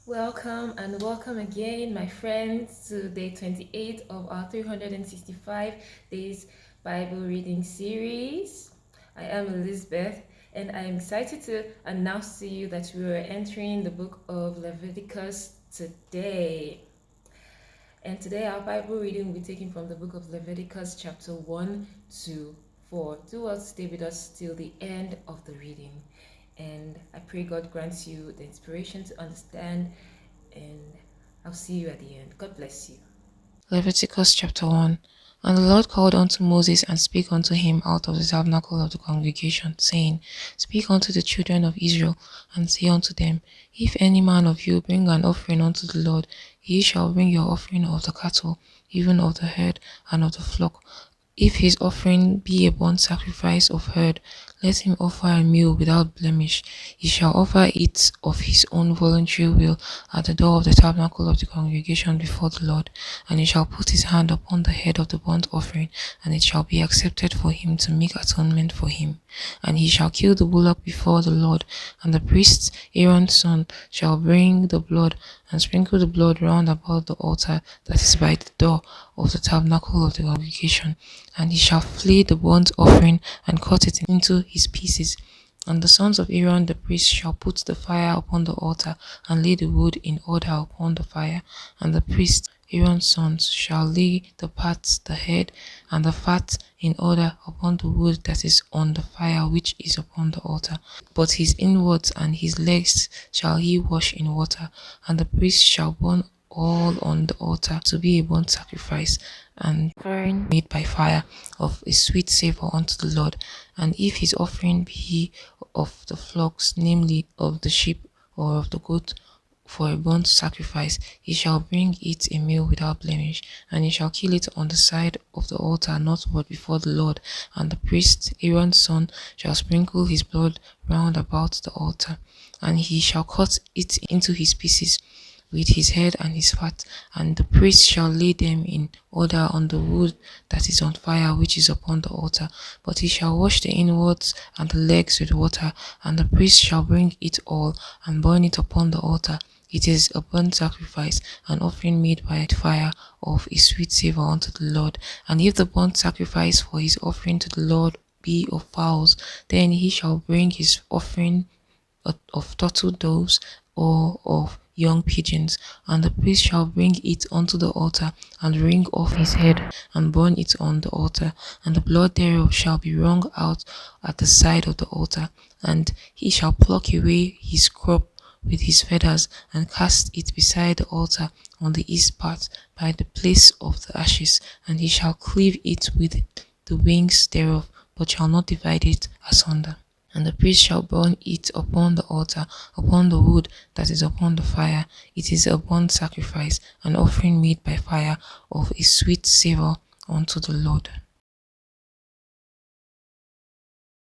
Welcome and welcome again, my friends, to day 28 of our 365 days Bible reading series. I am Elizabeth, and I am excited to announce to you that we are entering the book of Leviticus today. And today, our Bible reading will be taken from the book of Leviticus, chapter 1 to 4. Do well to stay with us till the end of the reading. And I pray God grants you the inspiration to understand, and I'll see you at the end. God bless you. Leviticus chapter 1. And the Lord called unto Moses and spake unto him out of the tabernacle of the congregation, saying, Speak unto the children of Israel, and say unto them, If any man of you bring an offering unto the Lord, ye shall bring your offering of the cattle, even of the herd and of the flock. If his offering be a burnt sacrifice of herd, let him offer a meal without blemish. He shall offer it of his own voluntary will at the door of the tabernacle of the congregation before the Lord. And he shall put his hand upon the head of the burnt offering, and it shall be accepted for him to make atonement for him. And he shall kill the bullock before the Lord, and the priest Aaron's son shall bring the blood and sprinkle the blood round about the altar that is by the door of the tabernacle of the congregation. And he shall flay the burnt offering and cut it into his pieces. And the sons of Aaron the priest shall put the fire upon the altar and lay the wood in order upon the fire. And the priest Aaron's sons shall lay the parts, the head, and the fat in order upon the wood that is on the fire which is upon the altar. But his inwards and his legs shall he wash in water, and the priest shall burn all on the altar to be a burnt sacrifice, and offering made by fire of a sweet savour unto the Lord. And if his offering be of the flocks, namely of the sheep or of the goat, for a burnt sacrifice, he shall bring it a meal without blemish, and he shall kill it on the side of the altar northward before the Lord. And the priest Aaron's son shall sprinkle his blood round about the altar, and he shall cut it into his pieces with his head and his fat, and the priest shall lay them in order on the wood that is on fire which is upon the altar. But he shall wash the inwards and the legs with water, and the priest shall bring it all and burn it upon the altar. It is a burnt sacrifice, an offering made by fire of a sweet savour unto the Lord. And if the burnt sacrifice for his offering to the Lord be of fowls, then he shall bring his offering of turtle doves or of young pigeons, and the priest shall bring it unto the altar, and wring off his head, and burn it on the altar, and the blood thereof shall be wrung out at the side of the altar, and he shall pluck away his crop with his feathers, and cast it beside the altar on the east part by the place of the ashes, and he shall cleave it with the wings thereof, but shall not divide it asunder. And the priest shall burn it upon the altar, upon the wood that is upon the fire. It is a burnt sacrifice, an offering made by fire of a sweet savour unto the Lord.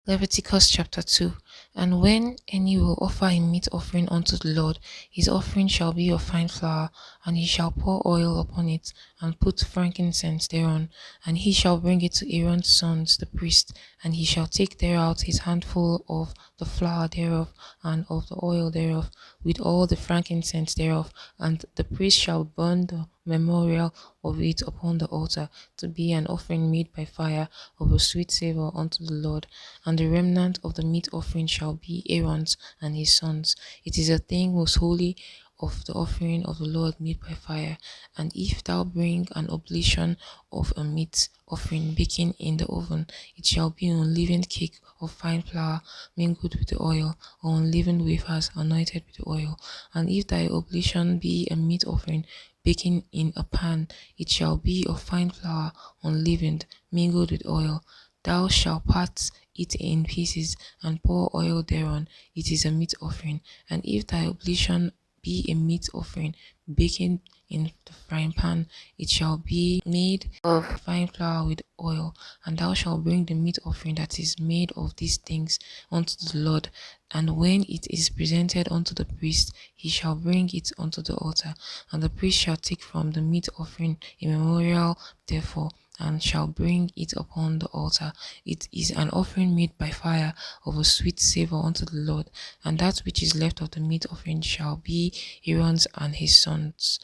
Leviticus chapter 2. And when any will offer a meat offering unto the Lord, his offering shall be of fine flour, and he shall pour oil upon it, and put frankincense thereon, and he shall bring it to Aaron's sons the priest, and he shall take thereout his handful of the flour thereof, and of the oil thereof, with all the frankincense thereof, and the priest shall burn the memorial of it upon the altar, to be an offering made by fire of a sweet savour unto the Lord. And the remnant of the meat offering shall be Aaron's and his sons. It is a thing most holy of the offering of the Lord made by fire. And if thou bring an oblation of a meat offering baking in the oven, it shall be unleavened cake of fine flour mingled with the oil, or unleavened wafers anointed with the oil. And if thy oblation be a meat offering baking in a pan, it shall be of fine flour unleavened, mingled with oil. Thou shalt part it in pieces, and pour oil thereon. It is a meat offering. And if thy oblation be a meat offering baking in the frying pan, it shall be made of fine flour with oil. And thou shalt bring the meat offering that is made of these things unto the Lord. And when it is presented unto the priest, he shall bring it unto the altar, and the priest shall take from the meat offering a memorial therefore, and shall bring it upon the altar. It is an offering made by fire of a sweet savour unto the Lord. And that which is left of the meat offering shall be Aaron's and his sons.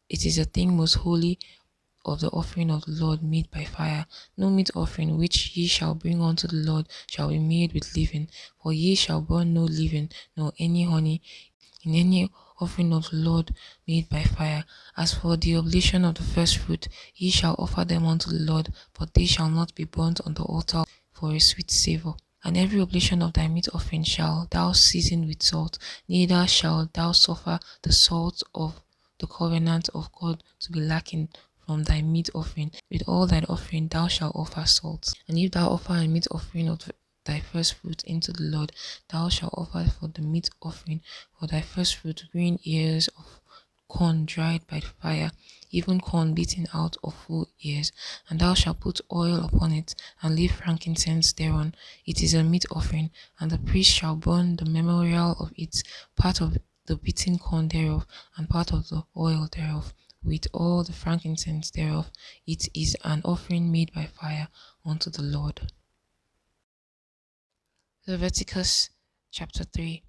It is a thing most holy of the offering of the Lord made by fire. No meat offering which ye shall bring unto the Lord shall be made with leaven, for ye shall burn no leaven, nor any honey in any offering of the Lord made by fire. As for the oblation of the first fruit, ye shall offer them unto the Lord, but they shall not be burnt on the altar for a sweet savour. And every oblation of thy meat offering shall thou season with salt, neither shalt thou suffer the salt of the covenant of God to be lacking from thy meat offering. With all thine offering thou shalt offer salt. And if thou offer a meat offering of thy first fruit into the Lord, thou shalt offer for the meat offering for thy first fruit green ears of corn dried by fire, even corn beaten out of full ears. And thou shalt put oil upon it, and leave frankincense thereon. It is a meat offering, and the priest shall burn the memorial of it, part of the beaten corn thereof, and part of the oil thereof, with all the frankincense thereof. It is an offering made by fire unto the Lord. Leviticus chapter 3.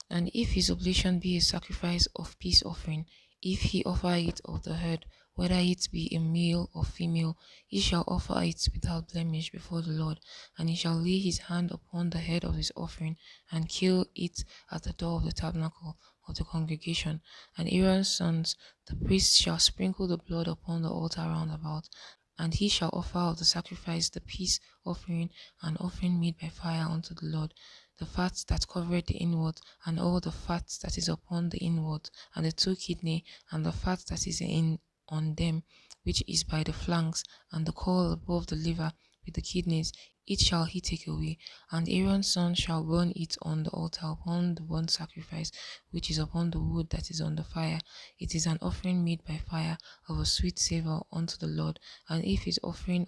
And if his oblation be a sacrifice of peace offering, if he offer it of the herd, whether it be a male or female, he shall offer it without blemish before the Lord, and he shall lay his hand upon the head of his offering, and kill it at the door of the tabernacle of the congregation. And Aaron's sons, the priests, shall sprinkle the blood upon the altar round about, and he shall offer of the sacrifice the peace offering, an offering made by fire unto the Lord, the fat that covereth the inward, and all the fat that is upon the inward, and the two kidney, and the fat that is in on them, which is by the flanks, and the caul above the liver, with the kidneys, it shall he take away. And Aaron's son shall burn it on the altar upon the burnt sacrifice, which is upon the wood that is on the fire. It is an offering made by fire of a sweet savour unto the Lord. And if his offering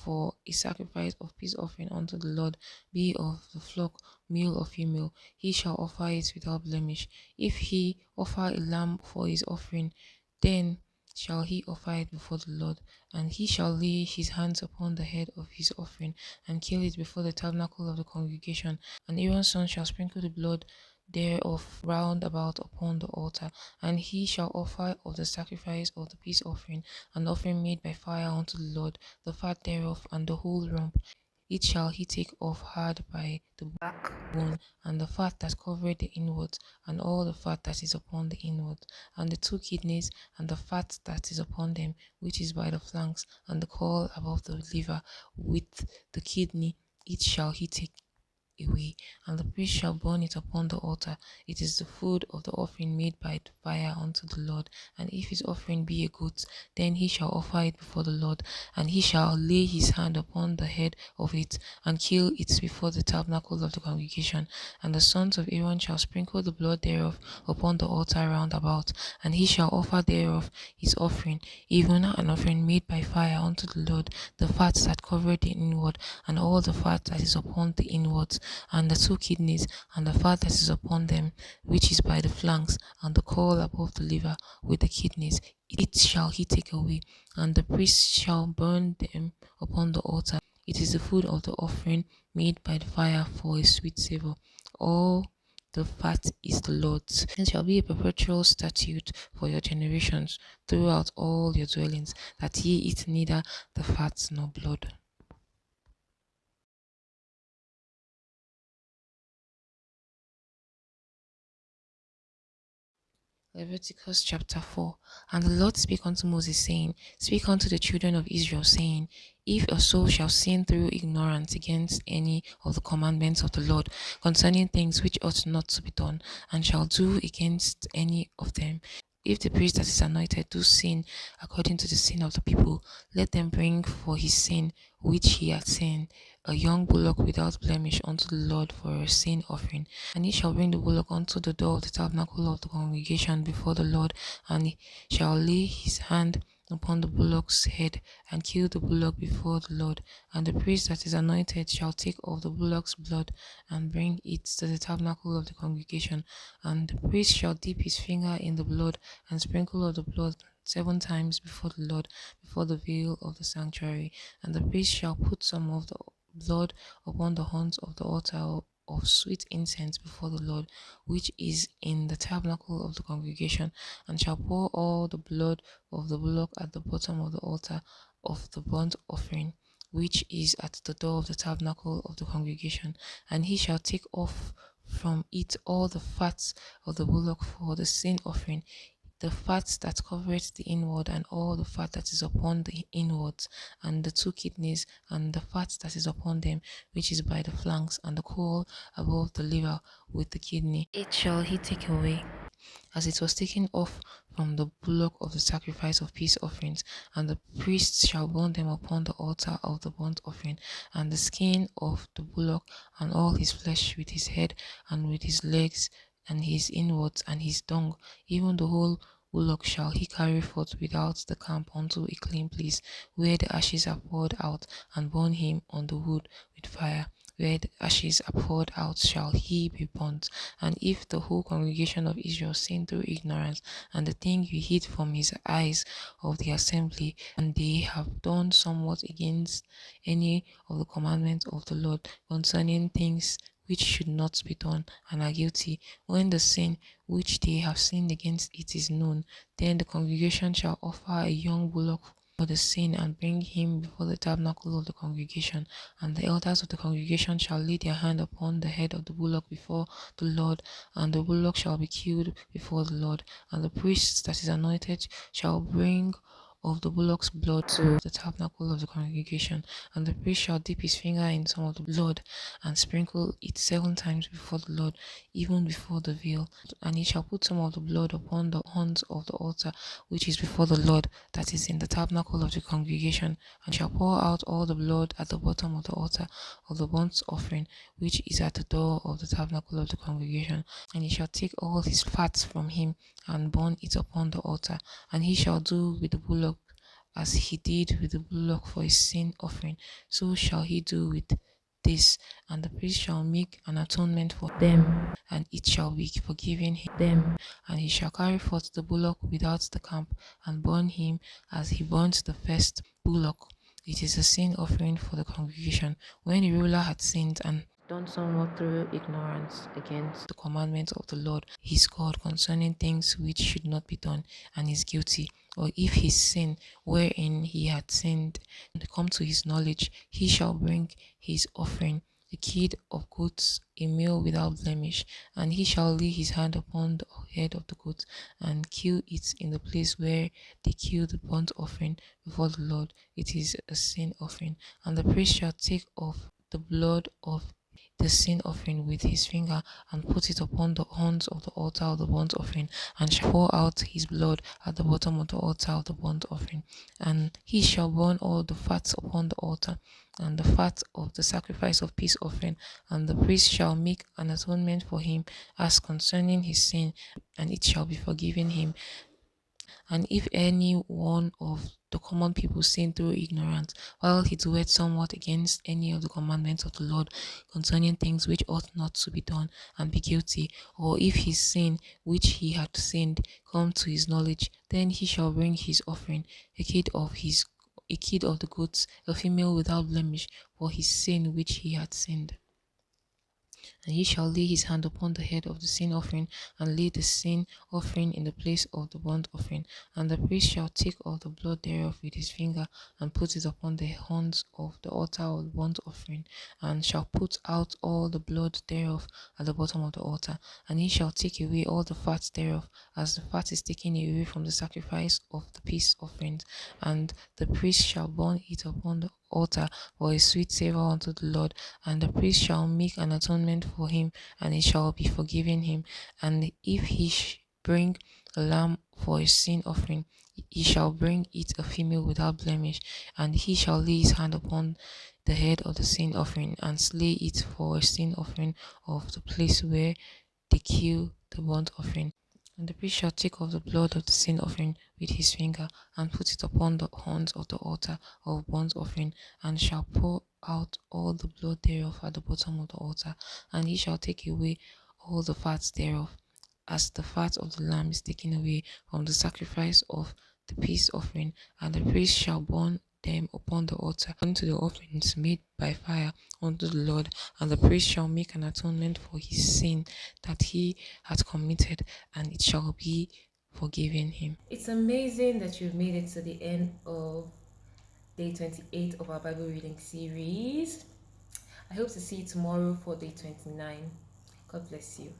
for a sacrifice of peace offering unto the Lord be of the flock, male or female, he shall offer it without blemish. If he offer a lamb for his offering, then shall he offer it before the Lord, and he shall lay his hands upon the head of his offering, and kill it before the tabernacle of the congregation. And Aaron's son shall sprinkle the blood thereof round about upon the altar, and he shall offer of the sacrifice of the peace offering, an offering made by fire unto the Lord, the fat thereof and the whole rump. It shall he take off hard by the bone, and the fat that covereth the inwards, and all the fat that is upon the inwards, and the two kidneys, and the fat that is upon them, which is by the flanks, and the caul above the liver, with the kidney, it shall he take away, and the priest shall burn it upon the altar. It is the food of the offering made by fire unto the Lord. And if his offering be a goat, then he shall offer it before the Lord, and he shall lay his hand upon the head of it, and kill it before the tabernacle of the congregation. And the sons of Aaron shall sprinkle the blood thereof upon the altar round about, and he shall offer thereof his offering, even an offering made by fire unto the Lord, the fat that covereth the inward, and all the fat that is upon the inwards, and the two kidneys, and the fat that is upon them, which is by the flanks, and the caul above the liver, with the kidneys, it shall he take away, and the priest shall burn them upon the altar. It is the food of the offering made by the fire for a sweet savour. All the fat is the Lord's. It shall be a perpetual statute for your generations throughout all your dwellings, that ye eat neither the fat nor blood. Leviticus chapter 4. And the Lord spake unto Moses, saying, Speak unto the children of Israel, saying, If a soul shall sin through ignorance against any of the commandments of the Lord concerning things which ought not to be done, and shall do against any of them, if the priest that is anointed do sin according to the sin of the people, let them bring for his sin which he hath sinned a young bullock without blemish unto the Lord for a sin offering. And he shall bring the bullock unto the door of the tabernacle of the congregation before the Lord, and he shall lay his hand upon the bullock's head, and kill the bullock before the Lord. And the priest that is anointed shall take of the bullock's blood, and bring it to the tabernacle of the congregation. And the priest shall dip his finger in the blood, and sprinkle of the blood seven times before the Lord, before the veil of the sanctuary. And the priest shall put some of the blood upon the horns of the altar of sweet incense before the Lord, which is in the tabernacle of the congregation, and shall pour all the blood of the bullock at the bottom of the altar of the burnt offering, which is at the door of the tabernacle of the congregation. And he shall take off from it all the fats of the bullock for the sin offering, the fat that covereth the inward, and all the fat that is upon the inwards, and the two kidneys, and the fat that is upon them, which is by the flanks, and the caul above the liver with the kidney. It shall he take away, as it was taken off from the bullock of the sacrifice of peace offerings, and the priests shall burn them upon the altar of the burnt offering. And the skin of the bullock, and all his flesh, with his head, and with his legs, and his inwards, and his dung, even the whole bullock shall he carry forth without the camp unto a clean place, where the ashes are poured out, and burn him on the wood with fire. Where the ashes are poured out shall he be burnt. And if the whole congregation of Israel sin through ignorance, and the thing you hid from his eyes of the assembly, and they have done somewhat against any of the commandments of the Lord concerning things which should not be done, and are guilty, when the sin which they have sinned against it is known, then the congregation shall offer a young bullock for the sin, and bring him before the tabernacle of the congregation. And the elders of the congregation shall lay their hand upon the head of the bullock before the Lord, and the bullock shall be killed before the Lord. And the priest that is anointed shall bring of the bullock's blood to the tabernacle of the congregation, and the priest shall dip his finger in some of the blood, and sprinkle it seven times before the Lord, even before the veil. And he shall put some of the blood upon the horns of the altar, which is before the Lord, that is in the tabernacle of the congregation, and shall pour out all the blood at the bottom of the altar of the burnt offering, which is at the door of the tabernacle of the congregation. And he shall take all his fat from him, and burn it upon the altar. And he shall do with the bullock as he did with the bullock for his sin offering, so shall he do with this. And the priest shall make an atonement for them, and it shall be forgiven them. And he shall carry forth the bullock without the camp, and burn him as he burnt the first bullock. It is a sin offering for the congregation. When the ruler had sinned and done somewhat through ignorance against the commandments of the Lord his God concerning things which should not be done, and is guilty, or if his sin wherein he had sinned come to his knowledge, he shall bring his offering, a kid of goats, a male without blemish, and he shall lay his hand upon the head of the goat, and kill it in the place where they kill the burnt offering before the Lord. It is a sin offering. And the priest shall take of the blood of the sin offering with his finger, and put it upon the horns of the altar of the burnt offering, and shall pour out his blood at the bottom of the altar of the burnt offering. And he shall burn all the fats upon the altar, and the fat of the sacrifice of peace offering, and the priest shall make an atonement for him as concerning his sin, and it shall be forgiven him. And if any one of the common people sin through ignorance, while he doeth somewhat against any of the commandments of the Lord concerning things which ought not to be done, and be guilty, or if his sin which he had sinned come to his knowledge, then he shall bring his offering, a kid of the goats, a female without blemish, for his sin which he had sinned. And he shall lay his hand upon the head of the sin offering, and lay the sin offering in the place of the burnt offering. And the priest shall take of the blood thereof with his finger, and put it upon the horns of the altar of the burnt offering, and shall put out all the blood thereof at the bottom of the altar. And he shall take away all the fat thereof, as the fat is taken away from the sacrifice of the peace offerings. And the priest shall burn it upon the altar for a sweet savour unto the Lord. And the priest shall make an atonement for him, and it shall be forgiven him. And if he bring a lamb for a sin offering, he shall bring it a female without blemish, and he shall lay his hand upon the head of the sin offering, and slay it for a sin offering of the place where they kill the burnt offering. And the priest shall take of the blood of the sin offering with his finger, and put it upon the horns of the altar of burnt offering, and shall pour out all the blood thereof at the bottom of the altar. And he shall take away all the fat thereof, as the fat of the lamb is taken away from the sacrifice of the peace offering, and the priest shall burn them upon the altar, according to the offerings made by fire unto the Lord. And the priest shall make an atonement for his sin that he hath committed, and it shall be forgiven him. It's amazing that you've made it to the end of day 28 of our Bible reading series. I hope to see you tomorrow for day 29. God bless you.